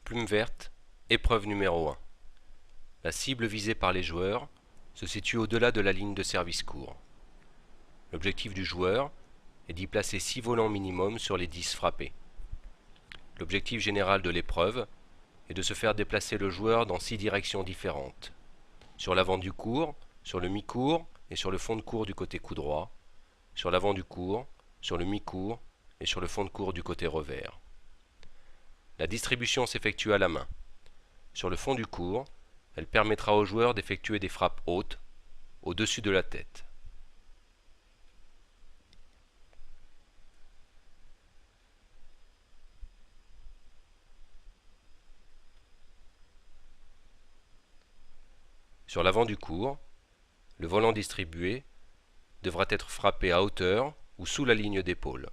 Plume verte, épreuve numéro 1. La cible visée par les joueurs se situe au-delà de la ligne de service court. L'objectif du joueur est d'y placer 6 volants minimum sur les 10 frappés. L'objectif général de l'épreuve est de se faire déplacer le joueur dans 6 directions différentes. Sur l'avant du court, sur le mi-court et sur le fond de court du côté coup droit, sur l'avant du court, sur le mi-court et sur le fond de court du côté revers. La distribution s'effectue à la main. Sur le fond du court, elle permettra au joueur d'effectuer des frappes hautes, au-dessus de la tête. Sur l'avant du court, le volant distribué devra être frappé à hauteur ou sous la ligne d'épaule.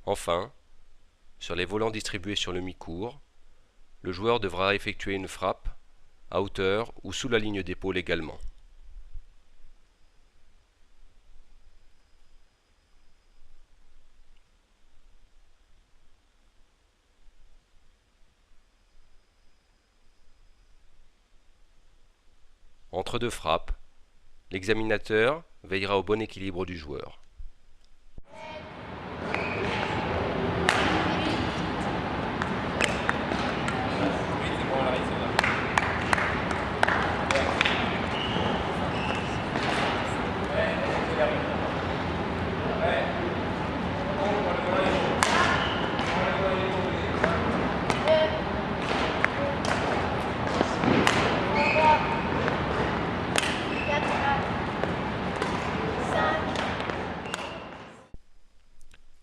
Enfin, sur les volants distribués sur le mi-court, le joueur devra effectuer une frappe à hauteur ou sous la ligne d'épaule également. Entre deux frappes, l'examinateur veillera au bon équilibre du joueur.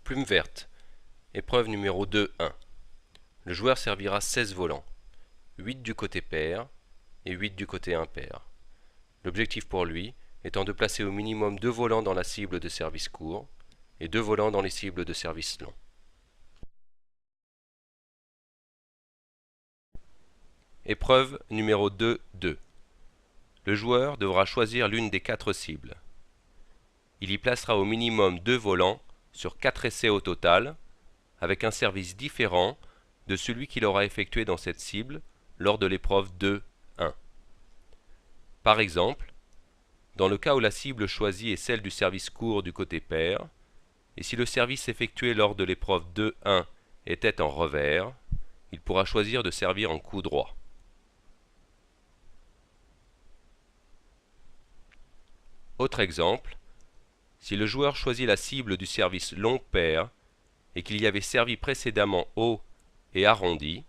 Plume verte, épreuve numéro 2-1. Le joueur servira 16 volants, 8 du côté pair et 8 du côté impair. L'objectif pour lui étant de placer au minimum 2 volants dans la cible de service court et 2 volants dans les cibles de service long. Épreuve numéro 2-2. Le joueur devra choisir l'une des 4 cibles. Il y placera au minimum 2 volants sur 4 essais au total, avec un service différent de celui qu'il aura effectué dans cette cible lors de l'épreuve 2-1. Par exemple, dans le cas où la cible choisie est celle du service court du côté pair, et si le service effectué lors de l'épreuve 2-1 était en revers, il pourra choisir de servir en coup droit. Autre exemple, si le joueur choisit la cible du service long pair et qu'il y avait servi précédemment haut et arrondi,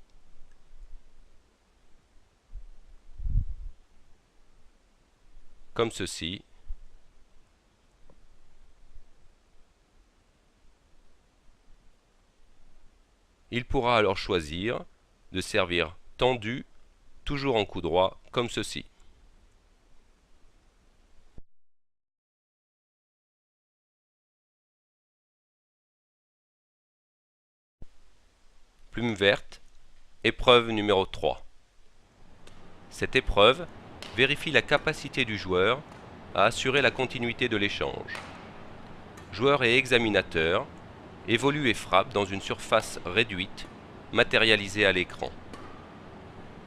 comme ceci, il pourra alors choisir de servir tendu, toujours en coup droit, comme ceci. Plume verte, épreuve numéro 3. Cette épreuve vérifie la capacité du joueur à assurer la continuité de l'échange. Joueur et examinateur évoluent et frappent dans une surface réduite, matérialisée à l'écran.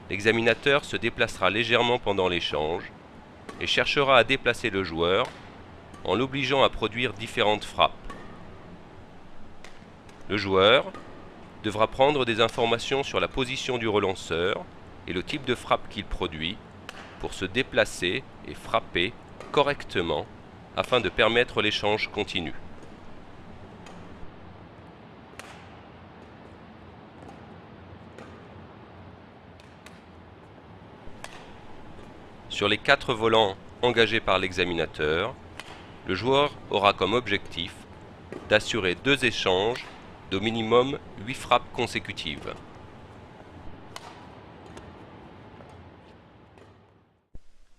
L'examinateur se déplacera légèrement pendant l'échange et cherchera à déplacer le joueur en l'obligeant à produire différentes frappes. Le joueur devra prendre des informations sur la position du relanceur et le type de frappe qu'il produit pour se déplacer et frapper correctement afin de permettre l'échange continu. Sur les 4 volants engagés par l'examinateur, le joueur aura comme objectif d'assurer 2 échanges d'au minimum 8 frappes consécutives.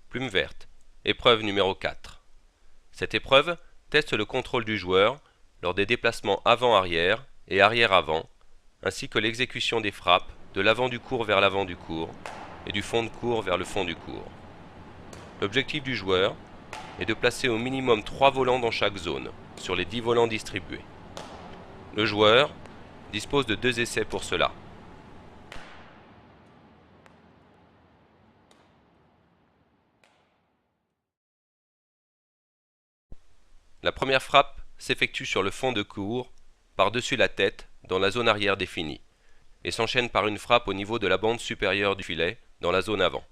Plume verte, épreuve numéro 4. Cette épreuve teste le contrôle du joueur lors des déplacements avant-arrière et arrière-avant, ainsi que l'exécution des frappes de l'avant du court vers l'avant du court, et du fond de cours vers le fond du cours. L'objectif du joueur est de placer au minimum 3 volants dans chaque zone, sur les 10 volants distribués. Le joueur dispose de 2 essais pour cela. La première frappe s'effectue sur le fond de cours, par-dessus la tête, dans la zone arrière définie, et s'enchaîne par une frappe au niveau de la bande supérieure du filet, dans la zone avant.